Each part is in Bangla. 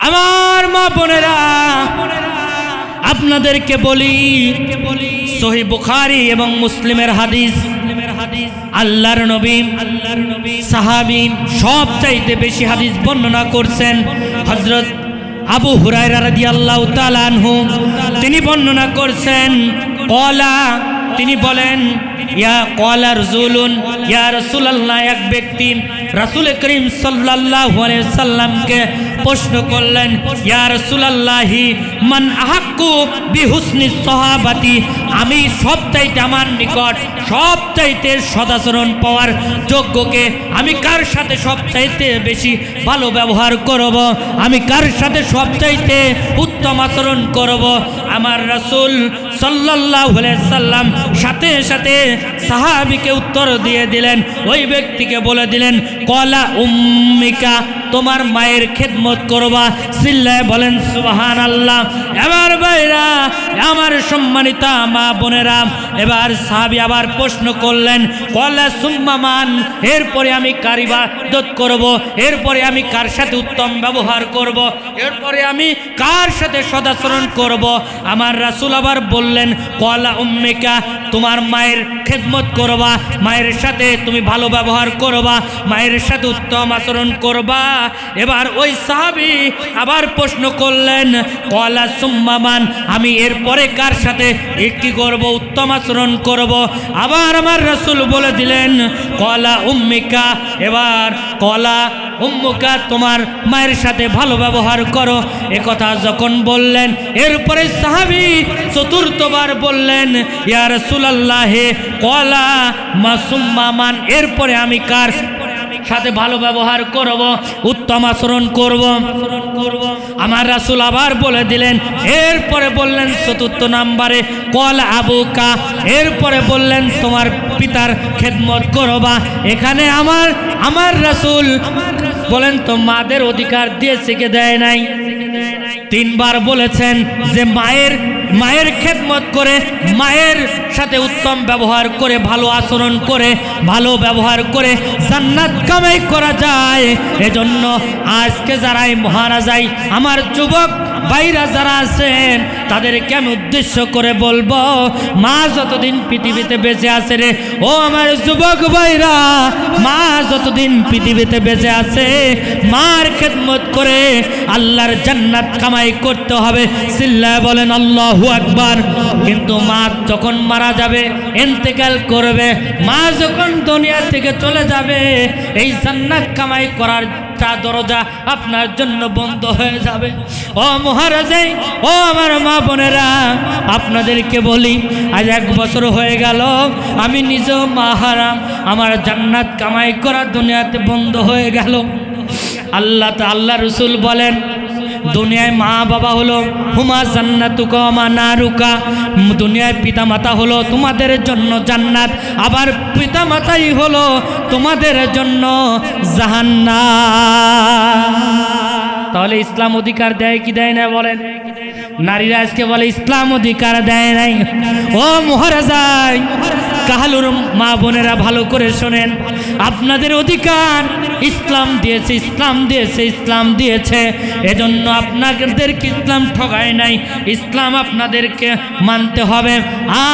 আমার মা বোনেরা, আপনাদেরকে বলি সহিহ বুখারী এবং মুসলিমের হাদিস, আল্লাহর নবী সাহাবী সবচাইতে বেশি হাদিস বর্ণনা করছেন হযরত আবু হুরায়রা রাদিয়াল্লাহু তাআলা আনহু। তিনি বর্ণনা করছেন ক্বালা, তিনি বলেন ইয়া ক্বালা রাসূলুন, ইয়া রাসূলুল্লাহ, এক ব্যক্তি রাসূল করিম সাল্লাল্লাহু আলাইহি সাল্লামকে প্রশ্ন করলেন, ইয়া রাসূলুল্লাহি মান আহাক্কু বিহুসনি সাহাবাতি, আমি সবচাইতে আমার নিকট সবচাইতে সদাচরণ পাওয়ার যোগ্যকে আমি কার সাথে সবচাইতে বেশি ভালো ব্যবহার করব, আমি কার সাথে সবচাইতে উত্তম আচরণ করব? আমার রাসূল সাল্লাল্লাহু আলাইহি সাল্লাম সাথে সাথে সাহাবীকে উত্তর দিয়ে দিলেন, ওই ব্যক্তিকে বলে দিলেন ক্বালা উম্মিকা, তোমার মায়ের খেদমত করবা। চিল্লায় বলেন সুবহানাল্লাহ। এবার ভাইরা আমার সম্মানিত মা বোনেরা, এবার সাহাবী আবার প্রশ্ন করলেন ক্বালা সুম্মা মান, এরপরে আমি কার ইবাদত করব, এরপরে আমি কার সাথে উত্তম ব্যবহার করব, এরপরে আমি কার সাথে সদাচরণ করব? আমার রাসূল আবার বললেন ক্বালা উম্মিকা, তোমার মায়ের খেদমত করবা, মায়ের সাথে তুমি ভালো ব্যবহার করবা, মায়ের সাথে উত্তম আচরণ করবা। এবার ওই সাহাবী আবার প্রশ্ন করলেন ক্বালা সুম্মা মান, আমি এরপরে কার সাথে কি করব, উত্তম আচরণ করব? আবার আমার রাসূল বলে দিলেন ক্বালা উম্মিকা, এবার ক্বালা উম্মুকা, তোমার মায়ের সাথে ভালো ব্যবহার করো। একথা যখন বললেন, এরপরে সাহাবী চতুর্থবার বললেন ইয়া রাসূলুল্লাহ ক্বালা মা সুম্মা মান, এরপরে আমি কার সাথে ভালো ব্যবহার করব, উত্তম আচরণ করব? আমার রাসূল আবার বলে দিলেন, এরপরে বললেন চতুর্থ নাম্বারে ক্বালা আবুকা, এরপরে বললেন তোমার পিতার খেদমত করবা। এখানে আমার রাসূল বলেন তো মাদের অধিকার দিয়েছে কে দেয় নাই? তিনবার বলেছেন যে মায়ের খেদমত করে, মায়ের সাথে উত্তম ব্যবহার করে, ভালো আচরণ করে, ভালো ব্যবহার করে জান্নাত কামাই করা যায়। এজন্য আজকে যারাই মহারাজাই আমার যুবক ভাইরা যারা আছেন তাদেরকে আমি উদ্দেশ্য করে বলবো, মা যতদিন পৃথিবীতে বেঁচে আছে রে, ও আমার যুবক ভাইরা, মা যতদিন পৃথিবীতে বেঁচে আছে মার খেদমত করে আল্লাহর জান্নাত কামাই করতে হবে। চিল্লায় বলেন আল্লাহু আকবার। কিন্তু মা যখন মারা যাবে, ইন্তেকাল করবে, মা যখন দুনিয়া থেকে চলে যাবে, এই জান্নাত কামাই করার দরজা আপনার জন্য বন্ধ হয়ে যাবে। ও মহারাজাই, ও আমার মা বোনেরা, আপনাদেরকে বলি আজ 1 বছর হয়ে গেল আমি নিজেও মা হারাম, আমার জান্নাত কামাই করা দুনিয়াতে বন্ধ হয়ে গেল। আল্লাহ রাসূল বলেন দুনিয়ায় মা বাবা হলো হুমা জান্নাতুকা ওয়া নারুকা, দুনিয়ায় পিতা মাতা হলো তোমাদের জন্য জান্নাত, আবার পিতা মাতাই হলো তোমাদের জন্য জাহান্নাম। তাহলে ইসলাম অধিকার দেয় কি দেয় না বলেন? নারীরা আজকে বলে ইসলাম অধিকার দেয় নাই। ও মহারাজাই, কাহালুর মা বোনেরা ভালো করে শোনেন, আপনাদের অধিকার ইসলাম দিয়েছে, ইসলাম দিয়েছে, ইসলাম দিয়েছে। এজন্য আপনাদেরকে ইসলাম ঠকায় নাই, ইসলাম আপনাদেরকে মানতে হবে।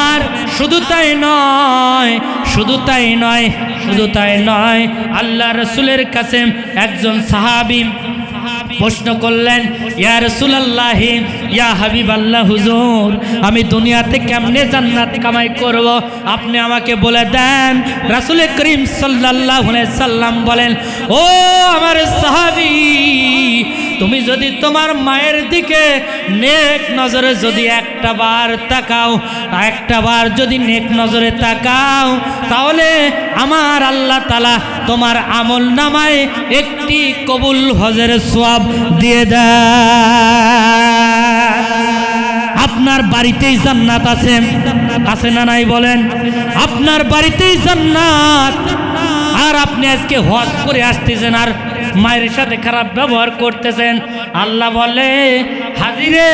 আর শুধু তাই নয়, শুধু তাই নয়, শুধু তাই নয়, আল্লাহ রাসূলের কাছে একজন সাহাবী প্রশ্ন করলেন, ইয়া রাসূলুল্লাহ, ইয়া হাবিবাল্লাহ, হুজুর আমি দুনিয়াতে কেমনে জান্নাত কামাই করব, আপনি আমাকে বলে দেন। রাসূল করিম সাল্লাল্লাহু আলাইহি সাল্লাম বলেন, ও আমার সাহাবী, তুমি যদি তোমার মায়ের দিকে নেক নজরে যদি একটা বার তাকাও, একটা বার যদি নেক নজরে তাকাও, তাহলে আমার আল্লাহ তাআলা তোমার আমল নামায় একটি কবুল হজের সওয়াব দিয়ে দেয়। আপনার বাড়িতেই জান্নাত আছে, আছে না নাই বলেন? আপনার বাড়িতেই জান্নাত, আর আপনি আজকে হজ করে আসতেছেন আর মায়ের সাথে খারাপ ব্যবহার করতেছেন। আল্লাহ বলে, হাজিরে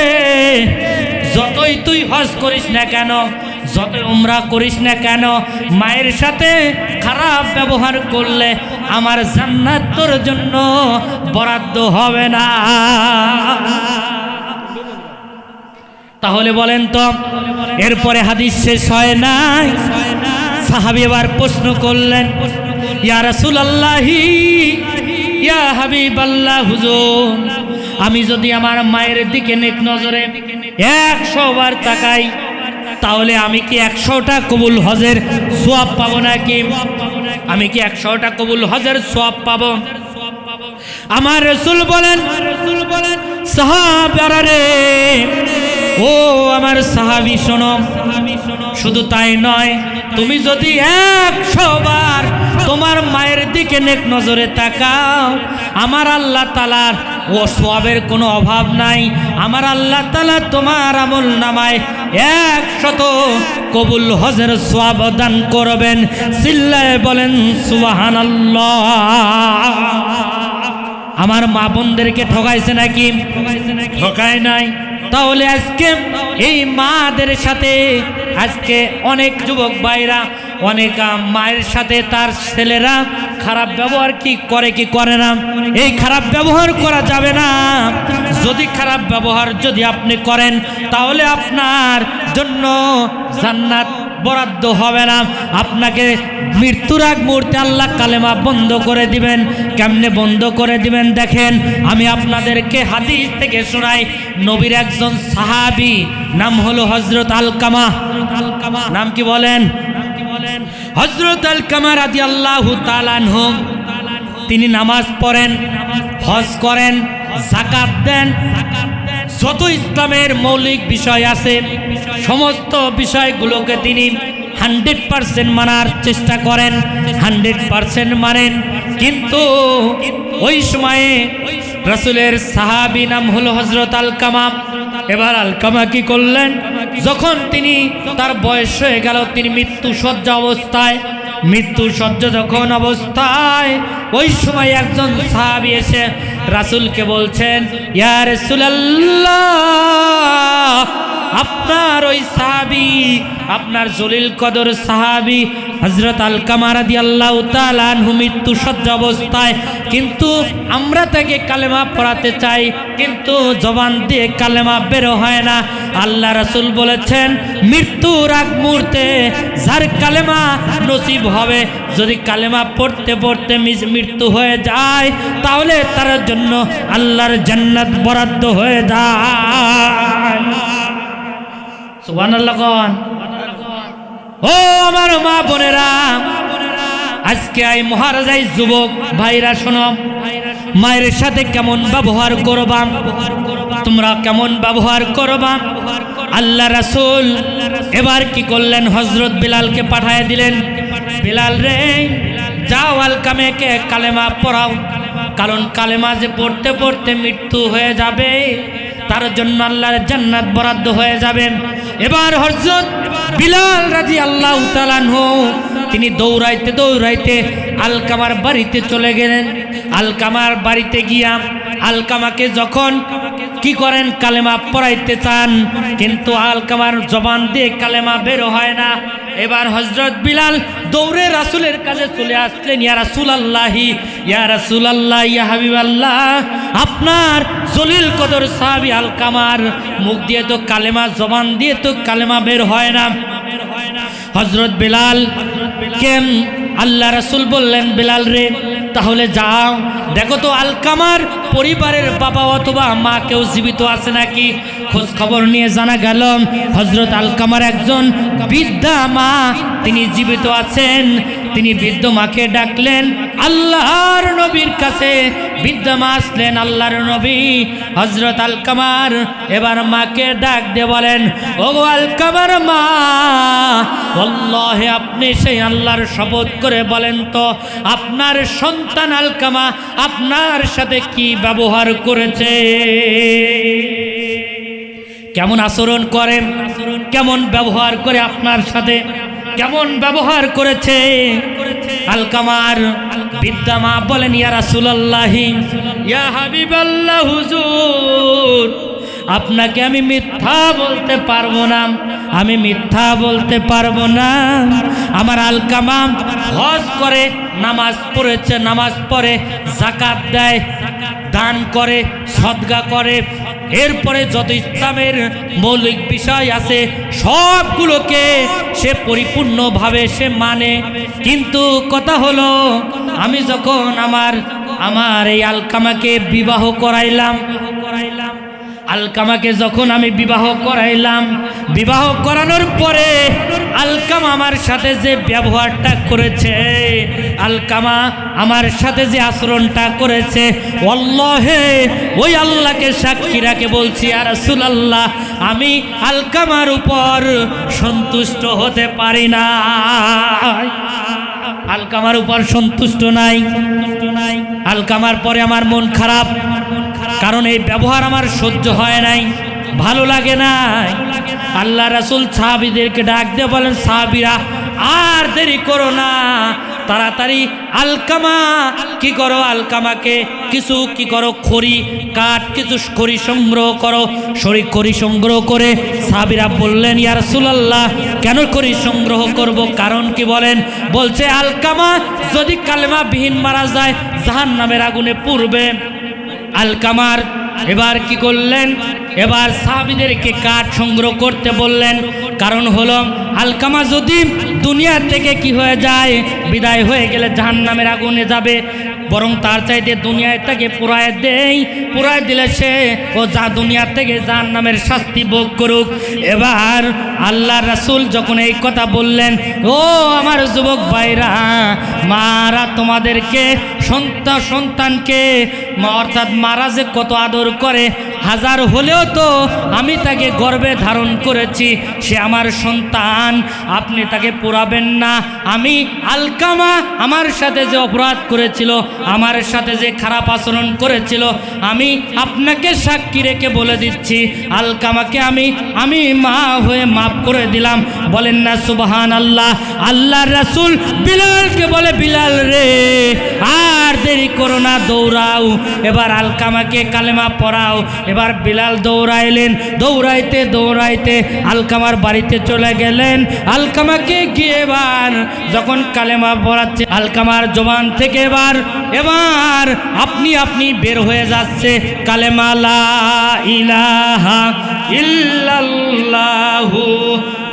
যতই তুই হজ করিস না কেন, যতই উমরা করিস না কেন, মায়ের সাথে খারাপ ব্যবহার করলে আমার জান্নাত তোর জন্য বরাদ্দ হবে না। তাহলে বলেন তো, এরপরে হাদিস শেষ হয় নাই। সাহাবী এবার প্রশ্ন করলেন, ইয়া রাসূলুল্লাহি, ইয়া হাবিবাল্লাহ, হুজুর, আমি যদি আমার মায়ের দিকে নেক নজরে 100 বার তাকাই, তাহলে আমি কি 100টা কবুল হজের সওয়াব পাবো নাকি? আমি কি 100টা কবুল হজের সওয়াব পাবো? আমার রাসূল বলেন, সাহাবারা রে, ও আমার সাহাবী শোনো, শুধু তাই নয়, তুমি যদি 100 বার তোমার মায়ের দিকে নেক নজরে তাকাও, আমার আল্লাহ তাআলার ও সওয়াবের কোনো অভাব নাই। আমার আল্লাহ তাআলা তোমার আমল নামায় 100 কবুল হজের সওয়াব দান করবেন। চিল্লায়ে বলেন সুবহানাল্লাহ। আমার মা বোনদেরকে ঠকাইছে নাকি? ঠকায় নাই। তাহলে আজকে এই মাদের সাথে আজকে অনেক যুবক ভাইরা, অনেক মায়ের সাথে তার ছেলেরা খারাপ ব্যবহার কি করে কি করে না? এই খারাপ ব্যবহার করা যাবে না। যদি খারাপ ব্যবহার যদি আপনি করেন, তাহলে আপনার জন্য জান্নাত বরাদ্দ হবে না। আপনাকে মৃত্যুর আগ মুহূর্তে আল্লাহ কালেমা বন্ধ করে দিবেন। কেমনে বন্ধ করে দিবেন দেখেন, আমি আপনাদেরকে হাদিস থেকে শোনাই। নবীর একজন সাহাবী, নাম হলো হযরত আলকামা। নাম কি বলেন? হযরত আলকামা রাদিয়াল্লাহু তাআলা আনহু, তিনি নামাজ পড়েন, হজ করেন, যাকাত দেন, যত ইসলামের মৌলিক বিষয় আছে সমস্ত বিষয়গুলোকে তিনি 100% মানার চেষ্টা করেন, 100% মানেন। কিন্তু ওই সময়ে রাসূলের সাহাবী নাম হলো হযরত আলকামা। এবার আলকামা কি করলেন, যখন তিনি তার বয়স হয়ে গেল, তিনি মৃত্যু শয্যা অবস্থায়, মৃত্যু শয্যা যখন অবস্থায়, ওই সময় একজন সাহাবী এসে রাসূলকে বলছেন, ইয়া রাসূলুল্লাহ, আপনার ওই সাহাবী, আপনার জলিল কদর সাহাবী হযরত আলকামা রাদিয়াল্লাহু তাআলা আনহু মৃত্যু শয্যা অবস্থায়, কিন্তু আমরা তাকে কালেমা পড়াতে চাই, কিন্তু জবান দিয়ে কালেমা বের হয় না। আল্লাহ রাসূল বলেছেন, মৃত্যুর আগ মুহূর্তে যার কালেমা নসিব হবে, যদি কালেমা পড়তে পড়তে মৃত্যু হয়ে যায়, তাহলে তার জন্য আল্লাহর জান্নাত বরাদ্দ হয়ে যায়। সুবহানাল্লাহ। ও আমার মা বোনেরা, আজকে এই মহারাজাই যুবক ভাইরা শোনো, মায়ের সাথে কেমন ব্যবহার করবা, তোমরা কেমন ব্যবহার করবা। আল্লাহ রাসূল এবার কি করলেন, হযরত বিলালকে পাঠিয়ে দিলেন, বিলাল রে, যাও আলকামাকে কালেমা পড়াও, কারণ কালেমা যে পড়তে পড়তে মৃত্যু হয়ে যাবে, তার জন্য আল্লাহর জান্নাত বরাদ্দ হয়ে যাবে। এবার হযরত বিলাল রাদিয়াল্লাহু তাআলা আনহু তিনি দৌড়াইতে দৌড়াইতে আলকামার বাড়িতে চলে গেলেন। আলকামার বাড়িতে গিয়া আলকামাকে যখন কি করেন, কালেমা পড়াইতে চান, কিন্তু আলকামার জবান দিয়ে কালেমা বের হয় না। এবার হযরত বিলাল দৌড়ে রাসূলের কাছে চলে আসলেন, ইয়া রাসূলুল্লাহি, ইয়া রাসূলুল্লাহ, ইয়া হাবিবাল্লাহ, আপনার জলিল কদর সাহাবী আলকামার মুখ দিয়ে তো কালেমা, জবান দিয়ে তো কালেমা বের হয় না। হযরত বিলাল কেন আল্লাহ রাসূল বললেন, বিলাল রে, তাহলে যাও দেখো তো আলকামার পরিবারের বাবা অথবা মা কেউ জীবিত আছে নাকি। খোঁজ খবর নিয়ে জানা গেল হযরত আলকামার একজন বৃদ্ধা মা তিনি জীবিত আছেন। তিনি বৃদ্ধ মাকে ডাকলেন, আল্লাহর নবীর কাছে বৃদ্ধা মা আসলেন। আল্লাহর নবী হযরত আলকামার এবার মাকে ডাক দিয়ে বলেন, ও আলকামার মা, আল্লাহে আপনি সেই আল্লাহর শপথ করে বলেন তো, আপনার সন্তান আলকামা আপনার সাথে কি ব্যবহার করেছে, কেমন আচরণ করেন, কেমন ব্যবহার করে আপনার সাথে, কেমন ব্যবহার করেছে। আলকামার বৃদ্ধা মা বলেন, ইয়া রাসূলুল্লাহি, ইয়া হাবিবাল্লাহ, হুজুর, আপনাকে আমি মিথ্যা বলতে পারবো না, আমি মিথ্যা বলতে পারবো না। আমার আলকামা হজ করে, নামাজ পড়েছে, নামাজ পড়ে, যাকাত দেয়, দান করে, সদকা করে, এরপরে যত ইসলামের মৌলিক বিষয় আছে সবগুলোকে সে পরিপূর্ণভাবে সে মানে। কিন্তু কথা হলো, আমি যখন আমার এই আলকামাকে বিবাহ করাইলাম, আলকামাকে যখন আমি বিবাহ করাইলাম, বিবাহ করানোর পরে আলকামা আমার সাথে যে ব্যবহারটা করেছে, আলকামা আমার সাথে যে আচরণটা করেছে, আল্লাহে ওই আল্লাহকে সাক্ষী রাখে বলছি ইয়া রাসূলুল্লাহ, আমি আলকামার উপর সন্তুষ্ট হতে পারি না, আলকামার উপর সন্তুষ্ট নাই। আলকামার পরে আমার মন খারাপ, কারণ এই ব্যবহার আমার সহ্য হয় নাই, ভালো লাগে না। আল্লাহ রাসূল সাহাবীদেরকে ডাক দিয়ে বলেন, সাহাবীরা আর দেরি করো না, তাড়াতাড়ি আলকামা কি করো, আলকামাকে কিছু কি করো, খড়ি কাঠ, কিছু খড়ি সংগ্রহ করো। খড়ি সংগ্রহ করে সাহাবীরা বললেন, ইয়া রাসূলুল্লাহ কেন খড়ি সংগ্রহ করব, কারণ কি বলেন? বলছে আলকামা যদি কালেমা বিহীন মারা যায় জাহান্নামের আগুনে পুড়বে। আলকামার এবার কি করলেন, এবার সাহাবীদেরকে কাঠ সংগ্রহ করতে বললেন, কারণ হলো আলকামা যদি দুনিয়া থেকে কি হয়ে যায়, বিদায় হয়ে গেলে জাহান্নামের আগুনে যাবে, বরং তার চাইতে দুনিয়ায় তাকে পুরায় দেই, পুরায় দিলে সে ও যা দুনিয়া থেকে জাহান্নামের শাস্তি ভোগ করুক। এবার আল্লাহ রাসূল যখন এই কথা বললেন, ও আমার যুবক ভাইরা, মারা তোমাদেরকে সন্তানকে অর্থাৎ মারা যে কত আদর করে, হাজার হলেও তো আমি তাকে গর্ভে ধারণ করেছি, সে আমার সন্তান, আপনি তাকে পোড়াবেন না। আমি আলকামা আমার সাথে যে অপরাধ করেছিল, আমার সাথে যে খারাপ আচরণ করেছিল, আমি আপনাকে সাক্ষী রেখে বলে দিচ্ছি, আলকামাকে আমি মা হয়ে মাফ করে দিলাম। বলেন না সুবহানাল্লাহ। আল্লাহর রাসূল বিলালকে বলে, বিলাল রে আর দেরি করো না, দৌড়াও, এবার আলকামাকে কালেমা পড়াও। এবার বিলাল দৌড়াইলেন, দৌড়াইতে দৌড়াইতে আলকামার বাড়িতে চলে গেলেন। আলকামাকে গিয়ে এবার যখন কালেমা পড়াচ্ছে, আলকামার জবান থেকে এবার আপনি বের হয়ে যাচ্ছে কালেমা লা ইলাহা ইল্লাল্লাহু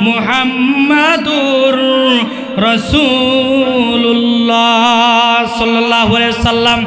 মুহাম্মাদুর রাসূলুল্লাহ সাল্লাল্লাহু আলাইহি সাল্লাম।